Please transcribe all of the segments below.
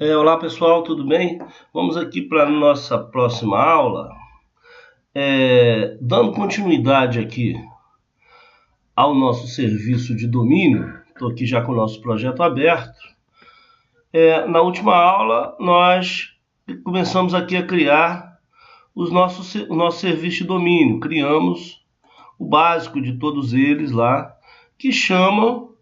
Olá pessoal, tudo bem? Vamos aqui para a nossa próxima aula, dando continuidade aqui ao nosso serviço de domínio. Estou aqui já com o nosso projeto aberto. Na última aula nós começamos aqui a criar o nosso serviço de domínio. Criamos o básico de todos eles lá, que chamam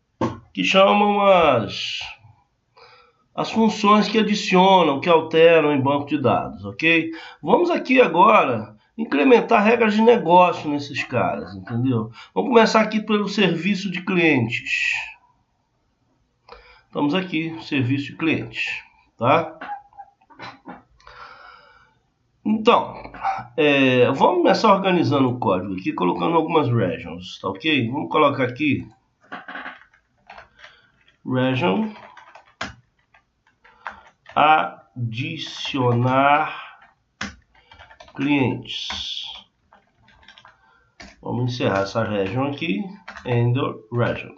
as funções que adicionam, que alteram em banco de dados, ok? Vamos aqui agora incrementar regras de negócio nesses caras, entendeu? Vamos começar aqui pelo serviço de clientes. Estamos aqui, serviço de clientes, tá? Então, vamos começar organizando o código aqui, colocando algumas regions, tá ok? Vamos colocar aqui region adicionar clientes. Vamos encerrar essa region aqui, end region.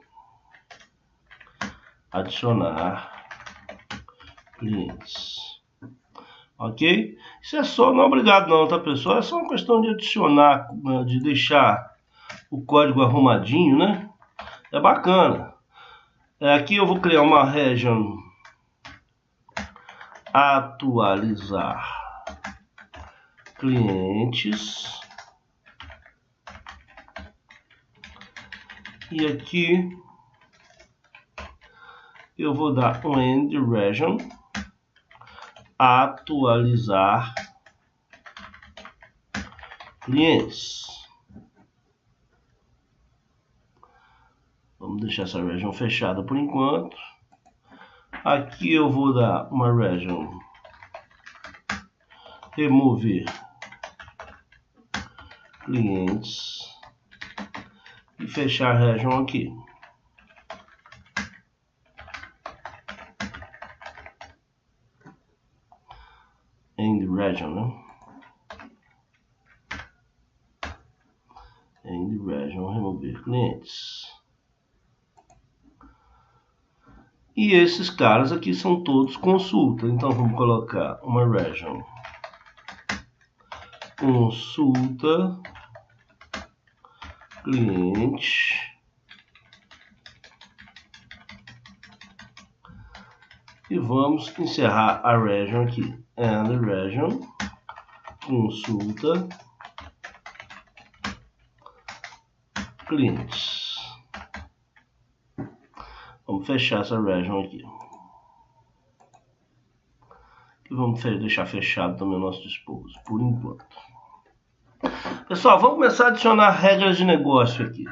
Adicionar clientes. Ok? Isso é só, não é obrigado não, tá pessoal? É só uma questão de adicionar, de deixar o código arrumadinho, né? É bacana. Aqui eu vou criar uma region atualizar clientes. E aqui eu vou dar um end region atualizar clientes. Vamos deixar essa region fechada por enquanto. Aqui eu vou dar uma region remover clientes e fechar a region aqui. End region, né? End region remover clientes. E esses caras aqui são todos consulta. Então vamos colocar uma region consulta cliente e vamos encerrar a region aqui. And region consulta clientes. Vamos fechar essa region aqui. E vamos deixar fechado também o nosso dispose, por enquanto. Pessoal, vamos começar a adicionar regras de negócio aqui.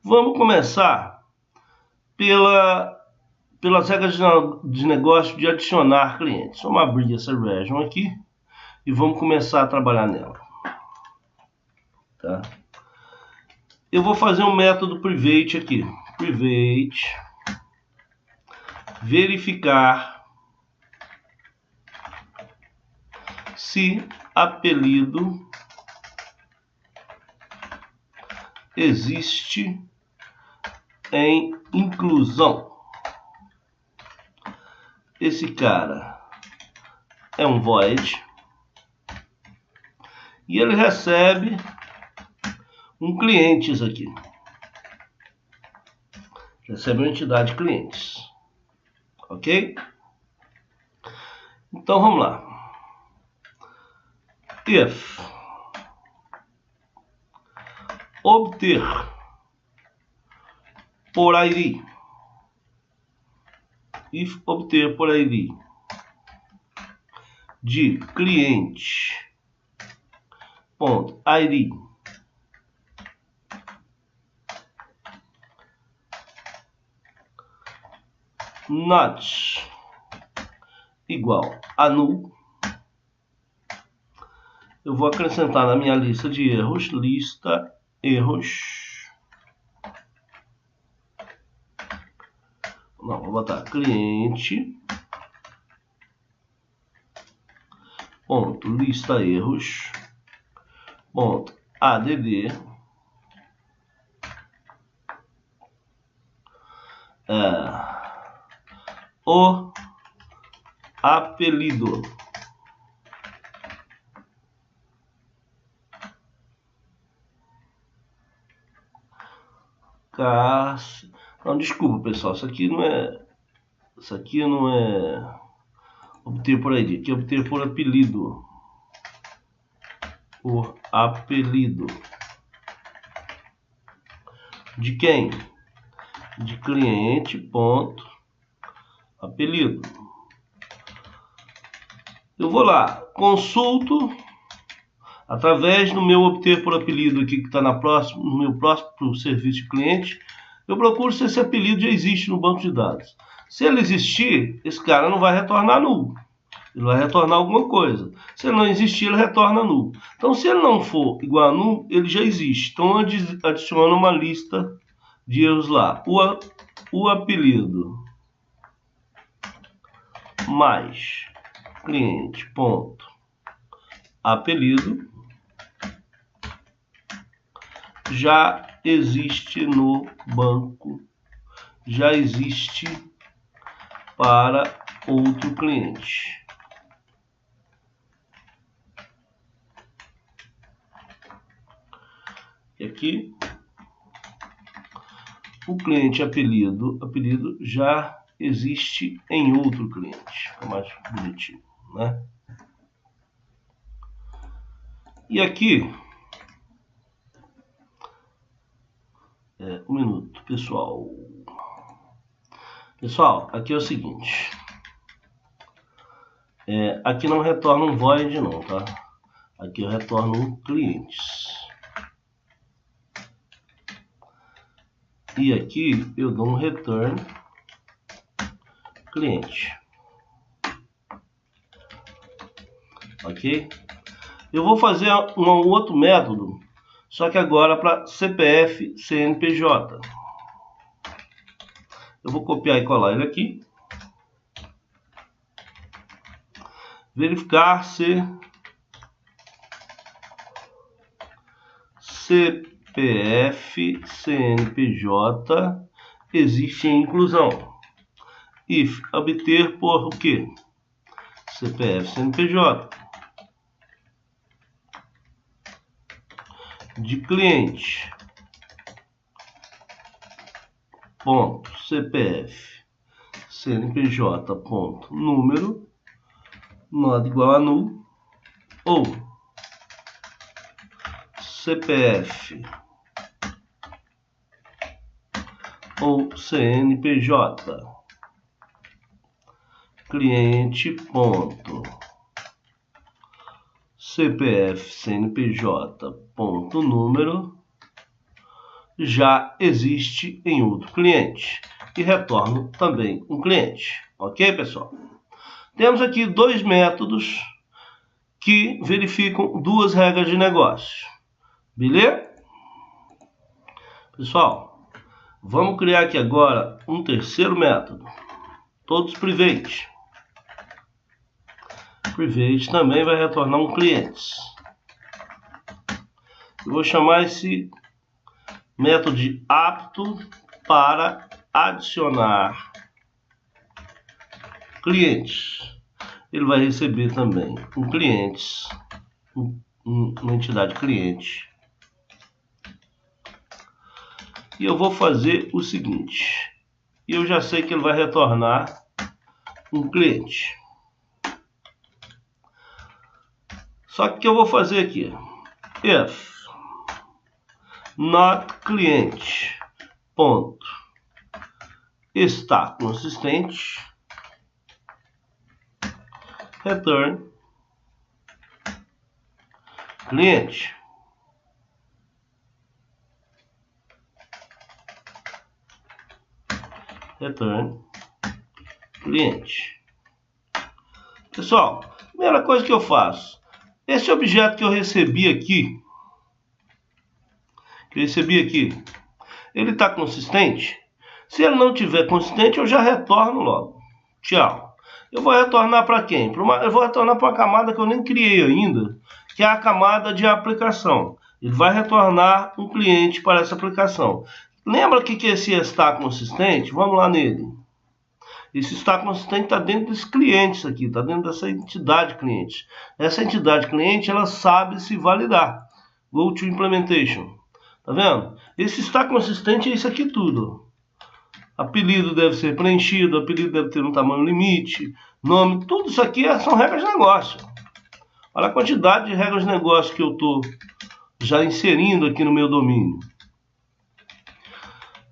Vamos começar pelas regras de negócio de adicionar clientes. Vamos abrir essa region aqui e vamos começar a trabalhar nela. Tá? Eu vou fazer um método private aqui. Private verificar se apelido existe em inclusão. Esse cara é um void e ele recebe um clientes aqui. Recebe uma entidade clientes. Ok? Então vamos lá. If obter por ID, if obter por ID de cliente ponto ID not igual a null, eu vou acrescentar na minha lista de erros, lista erros, não, vou botar cliente ponto lista erros ponto add o apelido. Não, desculpa, pessoal, isso aqui não é obter por ID, aqui é obter por apelido. Por apelido. De quem? De cliente, ponto, apelido. Eu vou lá, consulto através do meu obter por apelido aqui que está no meu próximo serviço de cliente. Eu procuro se esse apelido já existe no banco de dados. Se ele existir, esse cara não vai retornar nulo. Ele vai retornar alguma coisa. Se ele não existir, ele retorna nulo. Então, se ele não for igual a nulo, ele já existe. Então, adiciono uma lista de erros lá. O apelido mais cliente, ponto, apelido já existe no banco, já existe para outro cliente. E aqui, o cliente apelido já existe em outro cliente. Fica mais bonitinho, né? E aqui, um minuto, pessoal. Pessoal, aqui é o seguinte. Aqui não retorna um void não, tá? Aqui eu retorno um clientes. E aqui eu dou um return cliente. Ok? Eu vou fazer um outro método, só que agora para CPF CNPJ. Eu vou copiar e colar ele aqui. Verificar se CPF CNPJ existe em inclusão. If obter por o quê? CPF CNPJ de cliente ponto CPF CNPJ ponto número not igual a null ou CPF ou CNPJ cliente ponto CPF CNPJ ponto número já existe em outro cliente e retorno também um cliente. Ok, pessoal? Temos aqui dois métodos que verificam duas regras de negócio. Beleza? Pessoal, vamos criar aqui agora um terceiro método. Todos private. Private também vai retornar um cliente. Eu vou chamar esse método de apto para adicionar clientes. Ele vai receber também um cliente, uma entidade cliente. E eu vou fazer o seguinte. Eu já sei que ele vai retornar um cliente. Só que o que eu vou fazer aqui? If not cliente ponto está consistente, return cliente. Return cliente. Pessoal, primeira coisa que eu faço, esse objeto que eu recebi aqui, ele está consistente? Se ele não tiver consistente, eu já retorno logo. Tchau. Eu vou retornar para quem? Eu vou retornar para uma camada que eu nem criei ainda, que é a camada de aplicação. Ele vai retornar um cliente para essa aplicação. Lembra que esse está consistente? Vamos lá nele. Esse está consistente está dentro desse cliente aqui, está dentro dessa entidade cliente. Essa entidade cliente, ela sabe se validar. Go to implementation. Tá vendo? Esse está consistente é isso aqui tudo. Apelido deve ser preenchido, apelido deve ter um tamanho limite, nome, tudo isso aqui são regras de negócio. Olha a quantidade de regras de negócio que eu estou já inserindo aqui no meu domínio.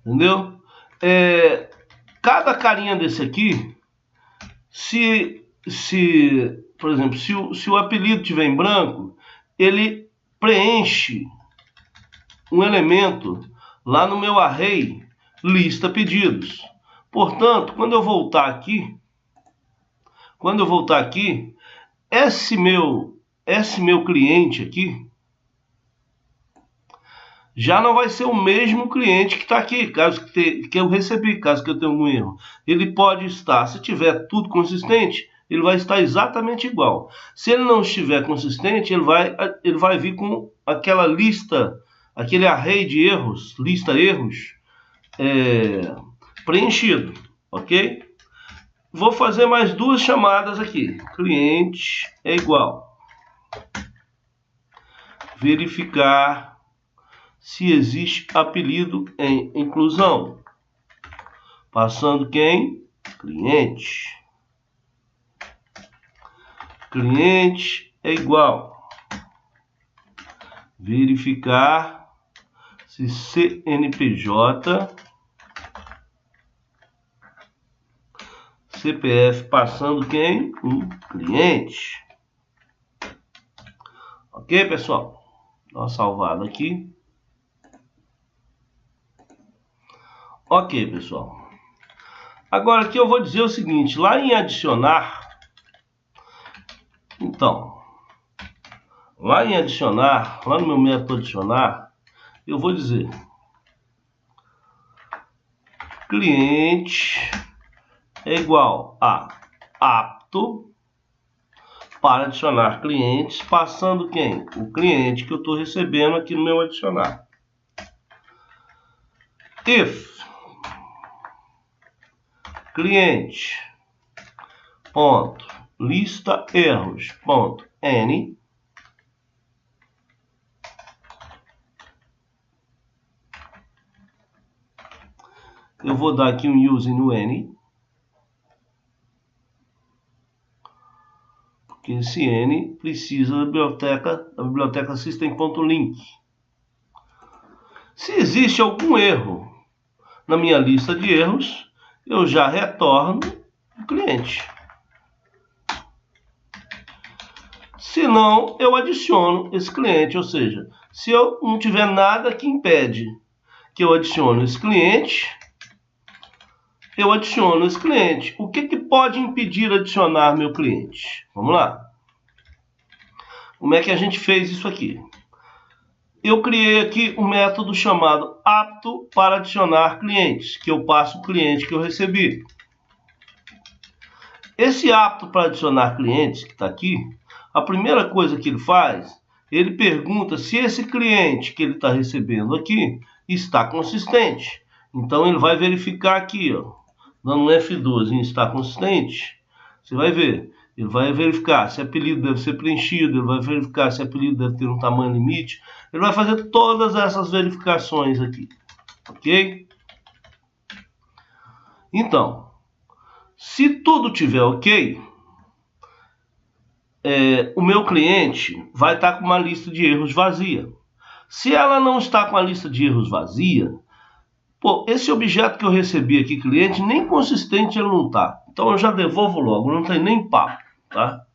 Entendeu? Cada carinha desse aqui, por exemplo, se o apelido estiver em branco, ele preenche um elemento lá no meu array lista pedidos. Portanto, quando eu voltar aqui, esse meu cliente aqui já não vai ser o mesmo cliente que está aqui, caso que eu recebi, caso que eu tenha algum erro. Ele pode estar, se tiver tudo consistente, ele vai estar exatamente igual. Se ele não estiver consistente, ele vai vir com aquela lista, aquele array de erros, lista erros, preenchido, ok? Vou fazer mais duas chamadas aqui. Cliente é igual. Verificar se existe apelido em inclusão. Passando quem? Cliente. Cliente é igual. Verificar se CNPJ, CPF passando quem? O cliente. Ok, pessoal? Dá uma salvada aqui. Ok, pessoal. Agora aqui eu vou dizer o seguinte, lá em adicionar, então, lá no meu método adicionar, eu vou dizer cliente é igual a apto para adicionar clientes, passando quem? O cliente que eu estou recebendo aqui no meu adicionar. If cliente ponto lista erros ponto n eu vou dar aqui um use no n, porque esse n precisa da biblioteca system.link. Se existe algum erro na minha lista de erros, eu já retorno o cliente. Se não, eu adiciono esse cliente, ou seja, se eu não tiver nada que impede que eu adicione esse cliente, eu adiciono esse cliente. O que pode impedir adicionar meu cliente? Vamos lá. Como é que a gente fez isso aqui? Eu criei aqui um método chamado apto para adicionar clientes, que eu passo o cliente que eu recebi. Esse apto para adicionar clientes, que está aqui, a primeira coisa que ele faz, ele pergunta se esse cliente que ele está recebendo aqui está consistente. Então ele vai verificar aqui, ó, dando um F12 em está consistente, você vai ver. Ele vai verificar se apelido deve ser preenchido, ele vai verificar se apelido deve ter um tamanho limite. Ele vai fazer todas essas verificações aqui, ok? Então, se tudo tiver ok, o meu cliente vai estar com uma lista de erros vazia. Se ela não está com a lista de erros vazia, pô, esse objeto que eu recebi aqui, cliente, nem consistente ele não está. Então eu já devolvo logo, não tem nem papo, tá?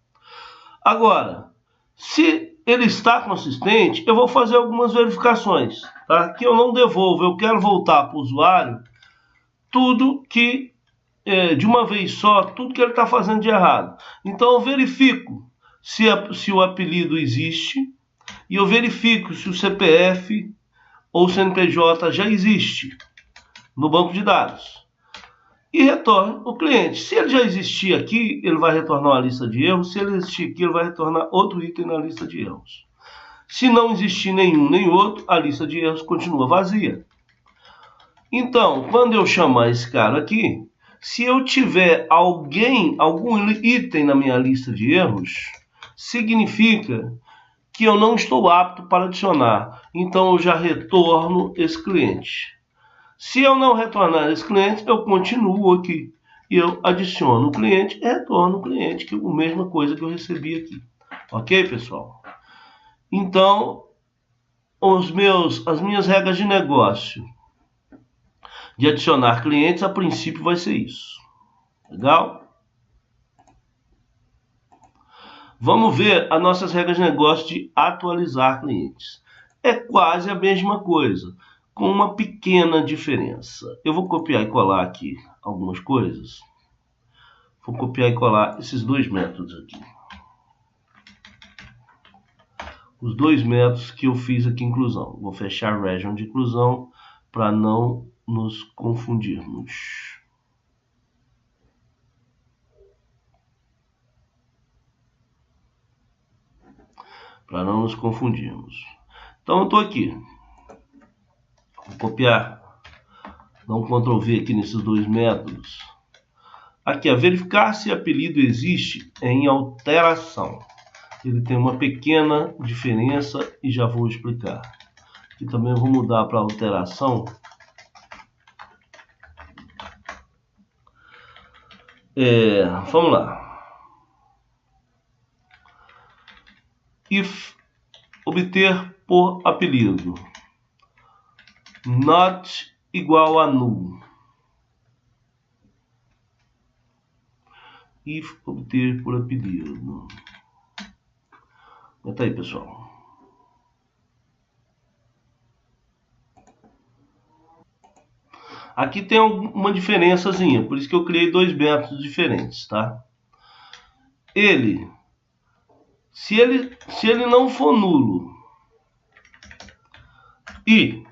Agora, se ele está consistente, eu vou fazer algumas verificações, tá? Que eu não devolvo, eu quero voltar para o usuário tudo que, de uma vez só, tudo que ele está fazendo de errado. Então eu verifico se o apelido existe e eu verifico se o CPF ou CNPJ já existe no banco de dados. E retorno o cliente. Se ele já existir aqui, ele vai retornar uma lista de erros. Se ele existir aqui, ele vai retornar outro item na lista de erros. Se não existir nenhum nem outro, a lista de erros continua vazia. Então, quando eu chamar esse cara aqui, Se eu tiver algum item na minha lista de erros, significa que eu não estou apto para adicionar. Então eu já retorno esse cliente. Se eu não retornar esse cliente, eu continuo aqui. E eu adiciono o cliente e retorno o cliente, que é a mesma coisa que eu recebi aqui. Ok, pessoal? Então, as minhas regras de negócio de adicionar clientes, a princípio vai ser isso. Legal? Vamos ver as nossas regras de negócio de atualizar clientes. É quase a mesma coisa, com uma pequena diferença. Eu vou copiar e colar aqui algumas coisas. Vou copiar e colar esses dois métodos aqui. Os dois métodos que eu fiz aqui em inclusão. Vou fechar a region de inclusão para não nos confundirmos. Para não nos confundirmos. Então eu estou aqui. Vou copiar. Dar um Ctrl V aqui nesses dois métodos. Aqui, verificar se apelido existe em alteração. Ele tem uma pequena diferença e já vou explicar. Aqui também eu vou mudar para alteração. Vamos lá. If obter por apelido not igual a null. If obter por apelido. Tá aí, pessoal. Aqui tem uma diferençazinha, por isso que eu criei dois métodos diferentes, tá? Se ele não for nulo e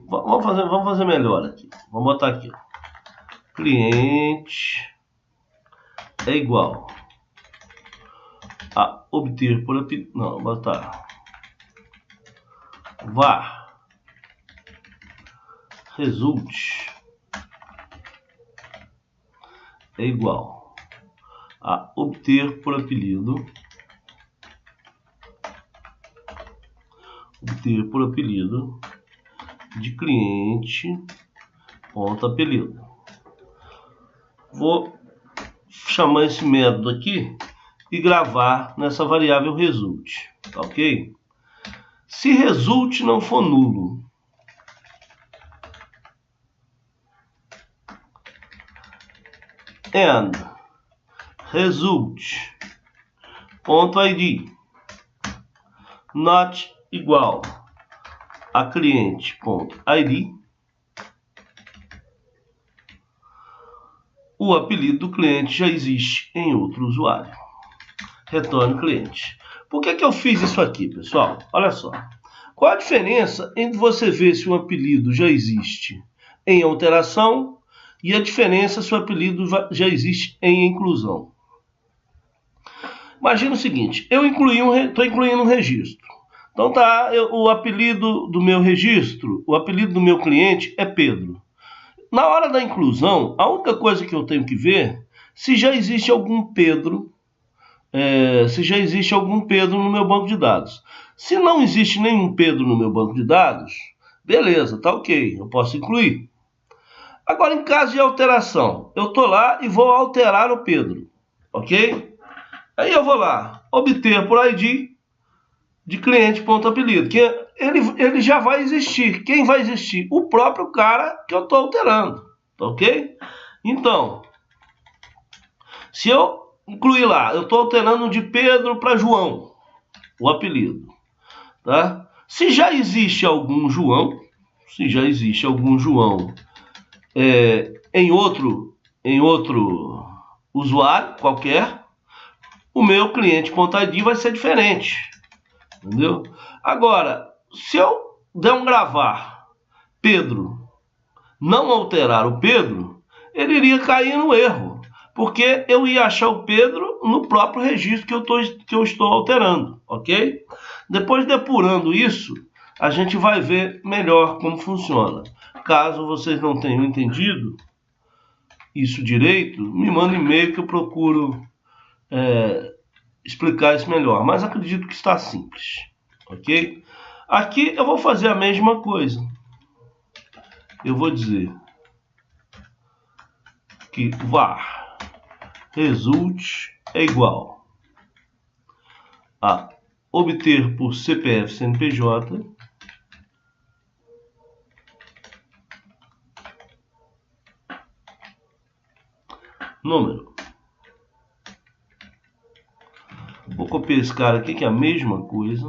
vamos fazer melhor aqui. Vamos botar aqui. Cliente é igual a obter por apelido. Não, vou botar var result é igual a obter por apelido. Obter por apelido de cliente ponto apelido. Vou chamar esse método aqui e gravar nessa variável result, tá ok? Se result não for nulo, and result ponto id not igual a cliente.id, o apelido do cliente já existe em outro usuário. Retorne cliente. Por que eu fiz isso aqui, pessoal? Olha só. Qual a diferença entre você ver se um apelido já existe em alteração e a diferença se o apelido já existe em inclusão? Imagina o seguinte, eu estou incluindo um registro. Então tá, o apelido do meu registro, o apelido do meu cliente é Pedro. Na hora da inclusão, a única coisa que eu tenho que ver se já existe algum Pedro, no meu banco de dados. Se não existe nenhum Pedro no meu banco de dados, beleza, tá ok, eu posso incluir. Agora, em caso de alteração, eu estou lá e vou alterar o Pedro, ok? Aí eu vou lá, obter por ID de cliente.apelido, que ele já vai existir. Quem vai existir? O próprio cara que eu estou alterando, tá ok? Então, se eu incluir lá, eu estou alterando de Pedro para João, o apelido, tá? Se já existe algum João, em outro usuário qualquer, o meu cliente.id vai ser diferente. Entendeu? Agora, se eu der um gravar Pedro, não alterar o Pedro, ele iria cair no erro, porque eu ia achar o Pedro no próprio registro que eu estou alterando, ok? Depois depurando isso, a gente vai ver melhor como funciona. Caso vocês não tenham entendido isso direito, me manda um e-mail que eu procuro explicar isso melhor. Mas acredito que está simples, ok? Aqui eu vou fazer a mesma coisa. Eu vou dizer que var result é igual a obter por CPF CNPJ número. Vou copiar esse cara aqui que é a mesma coisa.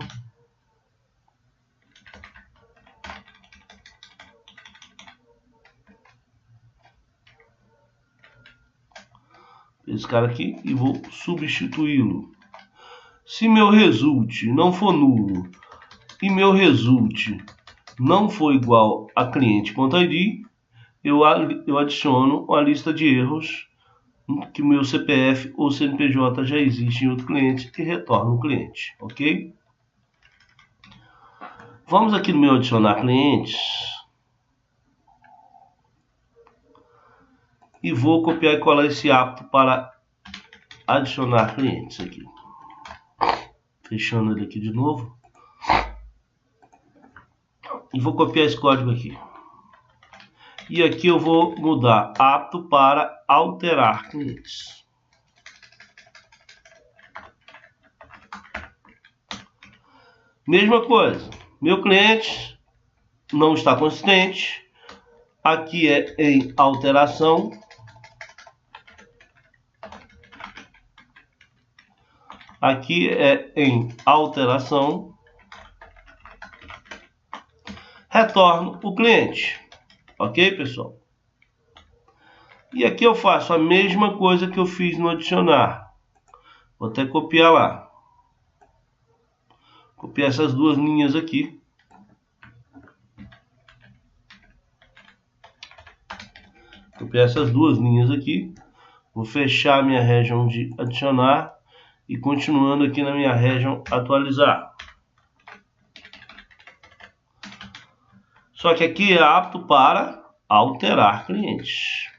Esse cara aqui e vou substituí-lo. Se meu result não for nulo e meu result não for igual a cliente.id, eu adiciono a lista de erros que o meu CPF ou CNPJ já existe em outro cliente e retorno o cliente, ok? Vamos aqui no meu adicionar clientes e vou copiar e colar esse apto para adicionar clientes aqui. Fechando ele aqui de novo. E vou copiar esse código aqui. E aqui eu vou mudar apto para alterar clientes. Mesma coisa. Meu cliente não está consistente. Aqui é em alteração. Aqui é em alteração. Retorno o cliente. Ok, pessoal? E aqui eu faço a mesma coisa que eu fiz no adicionar. Vou até copiar lá. Copiar essas duas linhas aqui. Copiar essas duas linhas aqui. Vou fechar a minha região de adicionar. E continuando aqui na minha região atualizar. Só que aqui é apto para alterar clientes.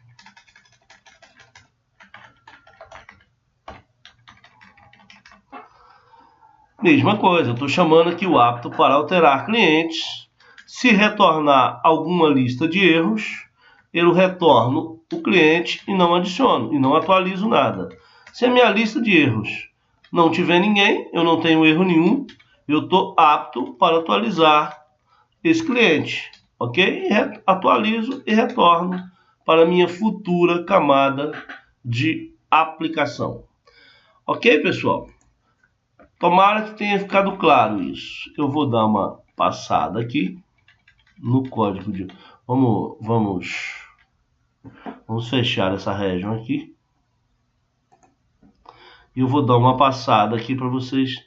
Mesma coisa, eu estou chamando aqui o apto para alterar clientes. Se retornar alguma lista de erros, eu retorno o cliente e não adiciono, e não atualizo nada. Se a minha lista de erros não tiver ninguém, eu não tenho erro nenhum, eu estou apto para atualizar esse cliente, ok? Atualizo e retorno para a minha futura camada de aplicação. Ok, pessoal? Tomara que tenha ficado claro isso. Eu vou dar uma passada aqui no código de... Vamos fechar essa região aqui. E eu vou dar uma passada aqui para vocês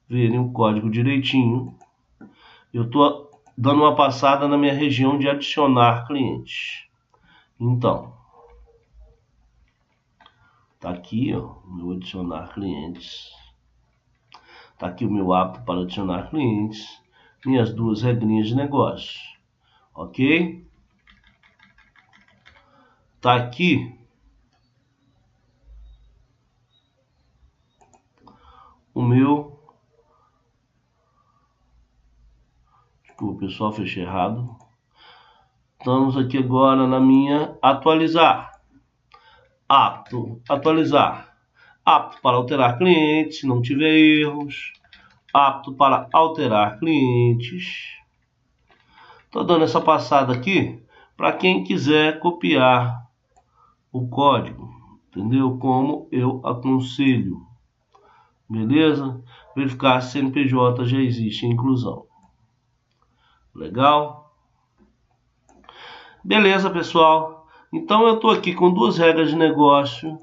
verem o código direitinho. Eu estou dando uma passada na minha região de adicionar clientes. Então, tá aqui, ó, o meu adicionar clientes. Tá aqui o meu apto para adicionar clientes. Minhas duas regrinhas de negócio. Ok? Tá aqui o meu... Desculpa, pessoal, fechei errado. Estamos aqui agora na minha atualizar. Apto, atualizar. Apto para alterar clientes, se não tiver erros. Apto para alterar clientes. Estou dando essa passada aqui para quem quiser copiar o código. Entendeu? Como eu aconselho. Beleza? Verificar se CNPJ já existe em inclusão. Legal? Beleza, pessoal. Então eu estou aqui com duas regras de negócio.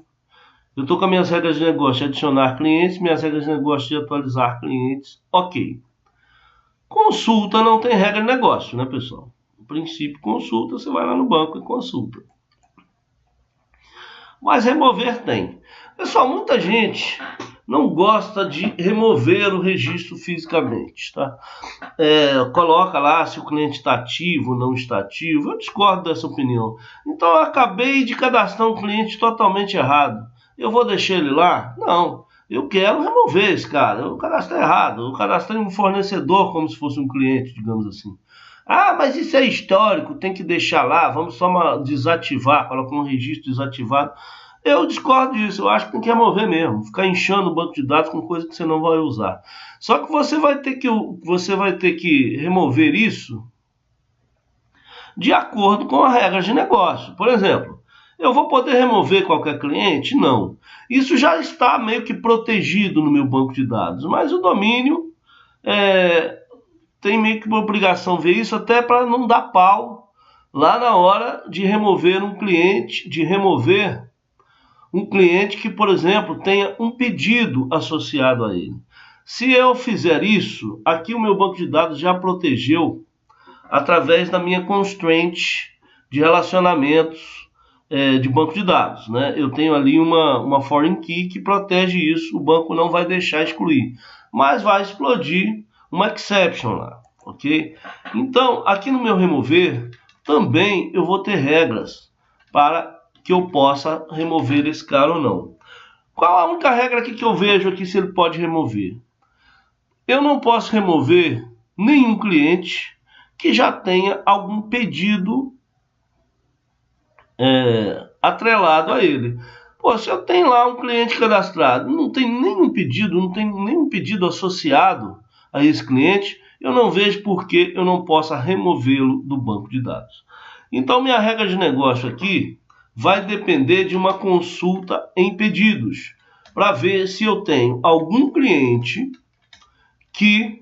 Eu estou com as minhas regras de negócio de adicionar clientes, minhas regras de negócio de atualizar clientes. Ok. Consulta não tem regra de negócio, né, pessoal? No princípio, consulta, você vai lá no banco e consulta. Mas remover tem. Pessoal, muita gente não gosta de remover o registro fisicamente, tá? Coloca lá se o cliente está ativo ou não está ativo. Eu discordo dessa opinião. Então eu acabei de cadastrar um cliente totalmente errado. Eu vou deixar ele lá? Não. Eu quero remover esse cara. Eu cadastrei errado. Eu cadastrei um fornecedor como se fosse um cliente, digamos assim. Ah, mas isso é histórico, tem que deixar lá, vamos só desativar, colocar um registro desativado. Eu discordo disso, eu acho que tem que remover mesmo, ficar inchando o banco de dados com coisa que você não vai usar. Só que você vai ter que remover isso de acordo com as regras de negócio. Por exemplo, eu vou poder remover qualquer cliente? Não. Isso já está meio que protegido no meu banco de dados, mas o domínio tem meio que uma obrigação ver isso até para não dar pau lá na hora de remover um cliente, que, por exemplo, tenha um pedido associado a ele. Se eu fizer isso, aqui o meu banco de dados já protegeu através da minha constraint de relacionamentos de banco de dados, né? Eu tenho ali uma foreign key que protege isso, o banco não vai deixar excluir, mas vai explodir uma exception lá, ok? Então, aqui no meu remover, também eu vou ter regras para que eu possa remover esse cara ou não. Qual a única regra aqui que eu vejo aqui se ele pode remover? Eu não posso remover nenhum cliente que já tenha algum pedido atrelado a ele. Pô, se eu tenho lá um cliente cadastrado, não tem nenhum pedido associado a esse cliente, eu não vejo por que eu não possa removê-lo do banco de dados. Então, minha regra de negócio aqui vai depender de uma consulta em pedidos, para ver se eu tenho algum cliente que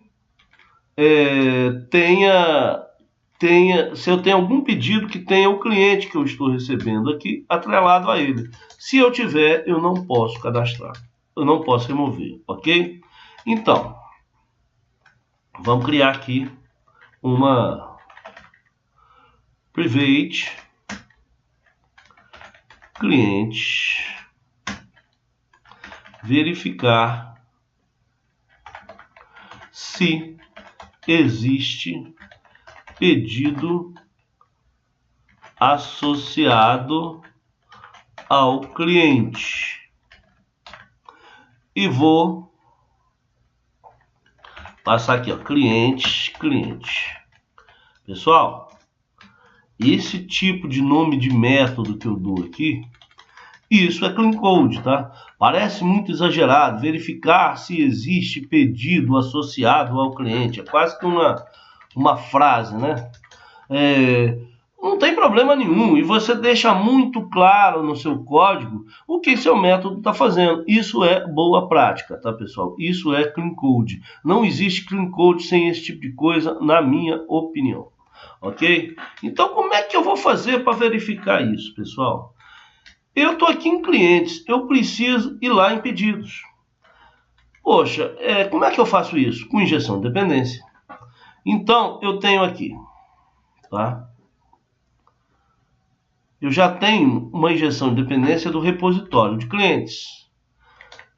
se eu tenho algum pedido que tenha o cliente que eu estou recebendo aqui atrelado a ele. Se eu tiver, eu não posso cadastrar, eu não posso remover, ok? Então, vamos criar aqui uma private cliente, verificar se existe pedido associado ao cliente. E vou passar aqui, ó, cliente. Pessoal, esse tipo de nome de método que eu dou aqui, isso é clean code, tá? Parece muito exagerado, verificar se existe pedido associado ao cliente. É quase que uma frase, né? Não tem problema nenhum, e você deixa muito claro no seu código o que seu método está fazendo. Isso é boa prática, tá, pessoal? Isso é clean code. Não existe clean code sem esse tipo de coisa, na minha opinião. Ok? Então, como é que eu vou fazer para verificar isso, pessoal? Eu estou aqui em clientes, eu preciso ir lá em pedidos. Poxa, como é que eu faço isso? Com injeção de dependência. Então, eu tenho aqui, tá? Eu já tenho uma injeção de dependência do repositório de clientes.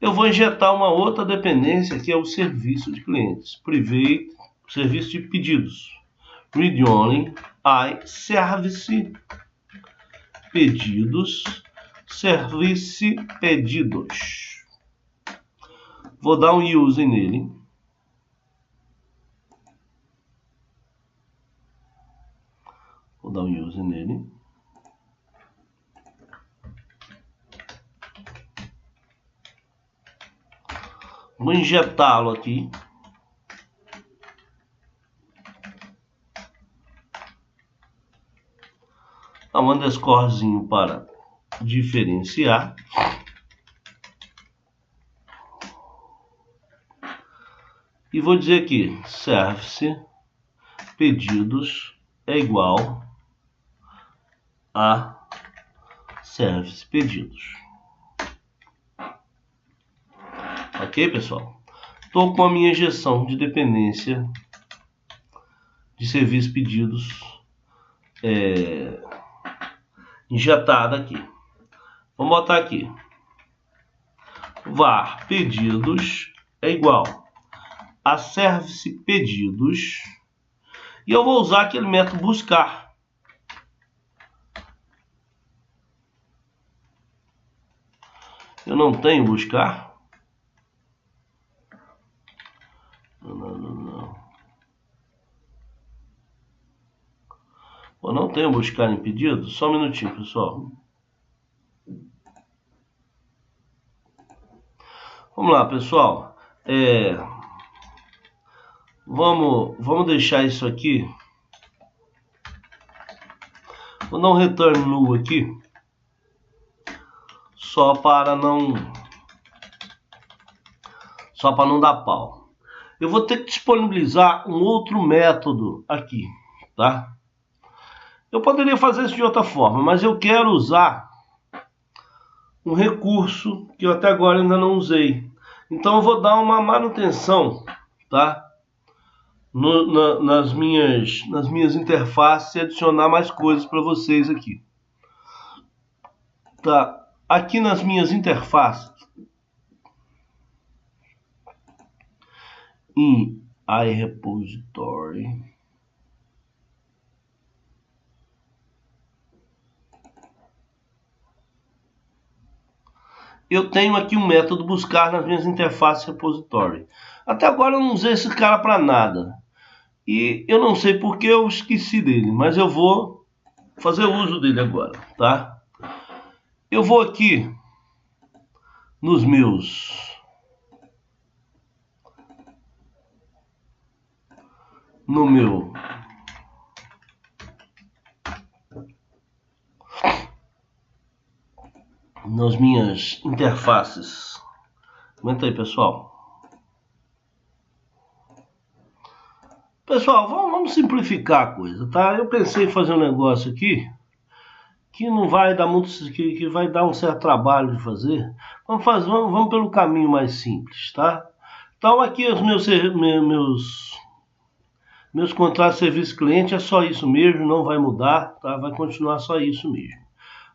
Eu vou injetar uma outra dependência que é o serviço de clientes. Private, serviço de pedidos. Read only, service, pedidos, service, pedidos. Vou dar um use nele. Vou injetá-lo aqui. Dá um underscorezinho para diferenciar. E vou dizer aqui, service pedidos é igual a service pedidos. Ok, pessoal? Estou com a minha injeção de dependência de serviço pedidos injetada aqui. Vamos botar aqui var pedidos é igual a service pedidos, e eu vou usar aquele método buscar. Eu não tenho buscar? Não. Eu não tenho buscar em pedido? Só um minutinho, pessoal. Vamos lá, pessoal. Vamos deixar isso aqui. Vou dar um return null aqui, só para não dar pau. Eu vou ter que disponibilizar um outro método aqui, tá? Eu poderia fazer isso de outra forma, mas eu quero usar um recurso que eu até agora ainda não usei. Então eu vou dar uma manutenção, tá? Nas minhas interfaces e adicionar mais coisas para vocês aqui. Tá? Aqui nas minhas interfaces, em iRepository, eu tenho aqui um método buscar nas minhas interfaces repository. Até agora eu não usei esse cara para nada. E eu não sei porque eu esqueci dele, mas eu vou fazer uso dele agora, tá? Eu vou aqui nos nas minhas interfaces. Aguenta aí, pessoal. Pessoal, vamos simplificar a coisa, tá? Eu pensei em fazer um negócio aqui que não vai dar muito, que vai dar um certo trabalho de fazer. Vamos pelo caminho mais simples, tá? Então aqui os meus contratos de serviço cliente é só isso mesmo, não vai mudar, tá? Vai continuar só isso mesmo.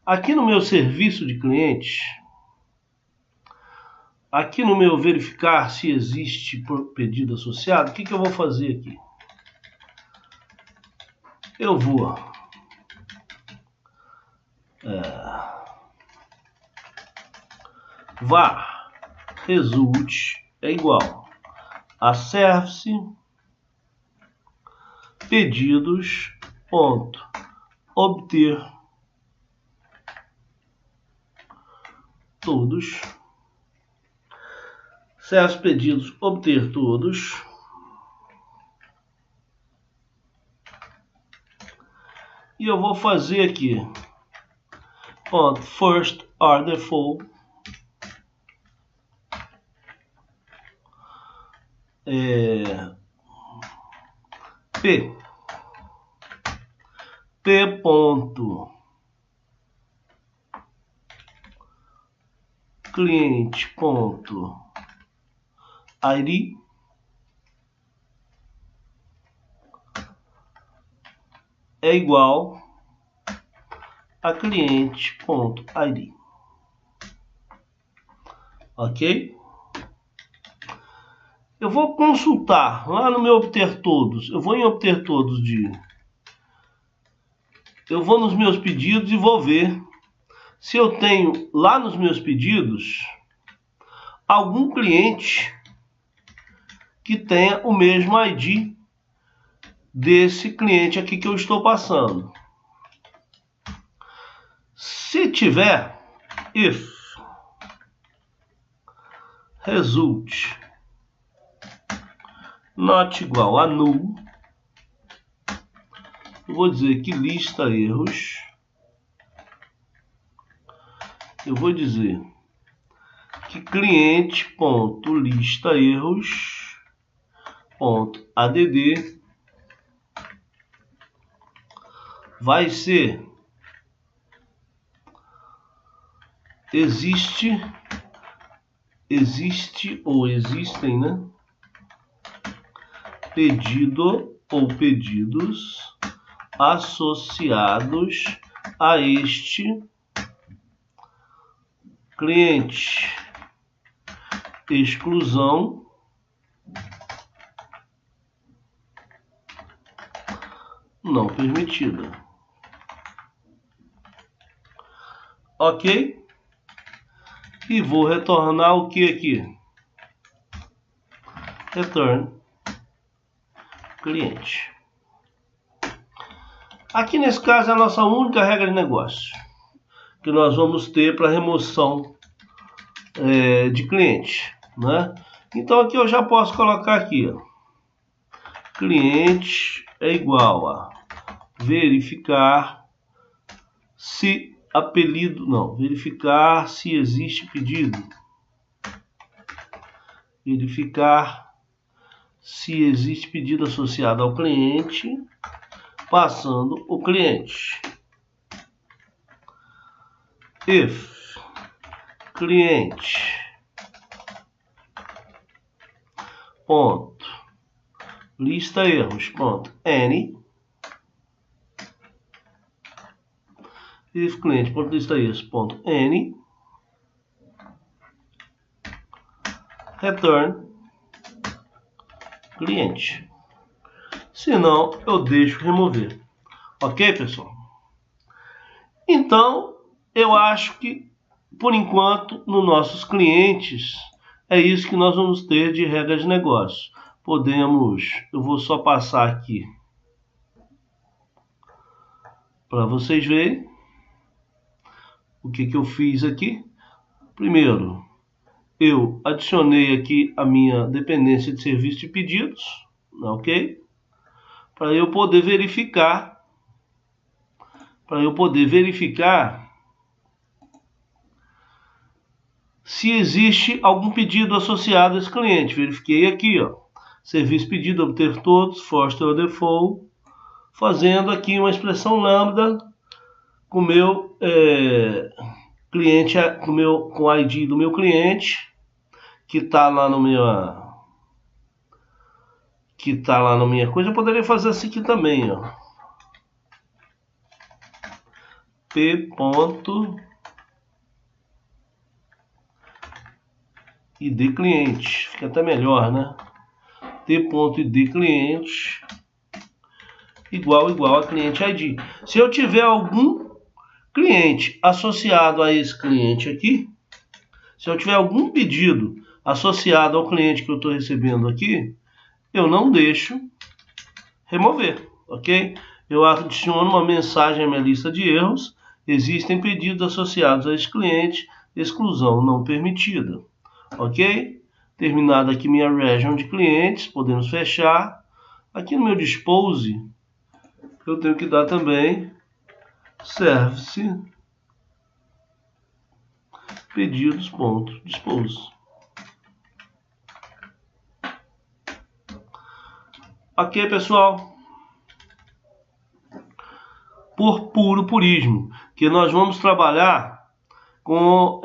Aqui no meu serviço de cliente, aqui no meu verificar se existe pedido associado, o que eu vou fazer aqui? Eu vou var result é igual a service pedidos ponto obter todos, service pedidos obter todos, e eu vou fazer aqui ponto first order full p ponto cliente ponto id é igual a cliente.id. Ok? Eu vou consultar lá no meu obter todos. Eu vou em obter todos eu vou nos meus pedidos e vou ver se eu tenho lá nos meus pedidos algum cliente que tenha o mesmo ID desse cliente aqui que eu estou passando. Se tiver, if result not igual a null, eu vou dizer que lista erros, eu vou dizer que cliente.lista erros.add vai ser existe ou existem, né? Pedido ou pedidos associados a este cliente. exclusão não permitida. Ok? E vou retornar o que aqui? Return cliente. Aqui nesse caso é a nossa única regra de negócio que nós vamos ter para remoção de cliente, né? Então aqui eu já posso colocar aqui, ó, cliente é igual a verificar se apelido, não, verificar se existe pedido, verificar se existe pedido associado ao cliente, passando o cliente. If cliente ponto lista erros ponto any, if cliente ponto lista erros ponto any, return cliente. Senão eu deixo remover. Ok, pessoal? Então eu acho que por enquanto nos nossos clientes é isso que nós vamos ter de regra de negócio. Eu vou só passar aqui para vocês verem o que eu fiz aqui. Primeiro, eu adicionei aqui a minha dependência de serviço de pedidos, ok? Para eu poder verificar, se existe algum pedido associado a esse cliente. Verifiquei aqui, ó, serviço pedido, obter todos, Foster or default, fazendo aqui uma expressão lambda com o meu cliente, com o ID do meu cliente, que está lá no na minha coisa. Eu poderia fazer assim aqui também, ó, p.id cliente, fica até melhor, né? t.id cliente igual a cliente ID. Se eu tiver algum cliente associado a esse cliente aqui, se eu tiver algum pedido associado ao cliente que eu estou recebendo aqui, eu não deixo remover, ok? Eu adiciono uma mensagem à minha lista de erros: existem pedidos associados a esse cliente, exclusão não permitida, ok? Terminada aqui minha region de clientes, podemos fechar. Aqui no meu dispose, eu tenho que dar também service pedidos.dispose. Ok, pessoal? Por puro purismo, que nós vamos trabalhar com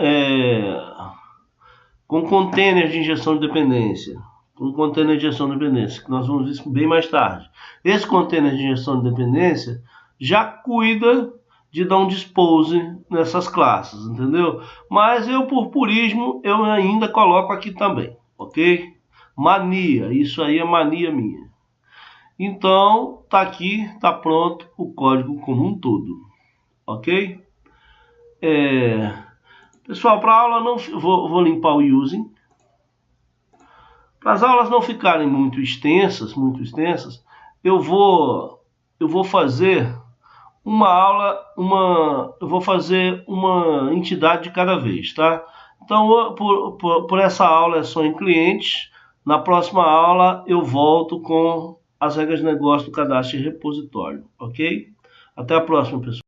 container de injeção de dependência. Que nós vamos ver isso bem mais tarde. Esse container de injeção de dependência já cuida de dar um dispose nessas classes, entendeu? Mas eu, por purismo, eu ainda coloco aqui também, ok? Mania, isso aí é mania minha. Então, tá aqui, tá pronto o código como um todo, ok? Pessoal, para a aula não vou limpar o using. Para as aulas não ficarem muito extensas, eu vou fazer uma aula, eu vou fazer uma entidade de cada vez, tá? Então, por essa aula é só em clientes. Na próxima aula eu volto com as regras de negócio do cadastro de repositório, ok? Até a próxima, pessoal.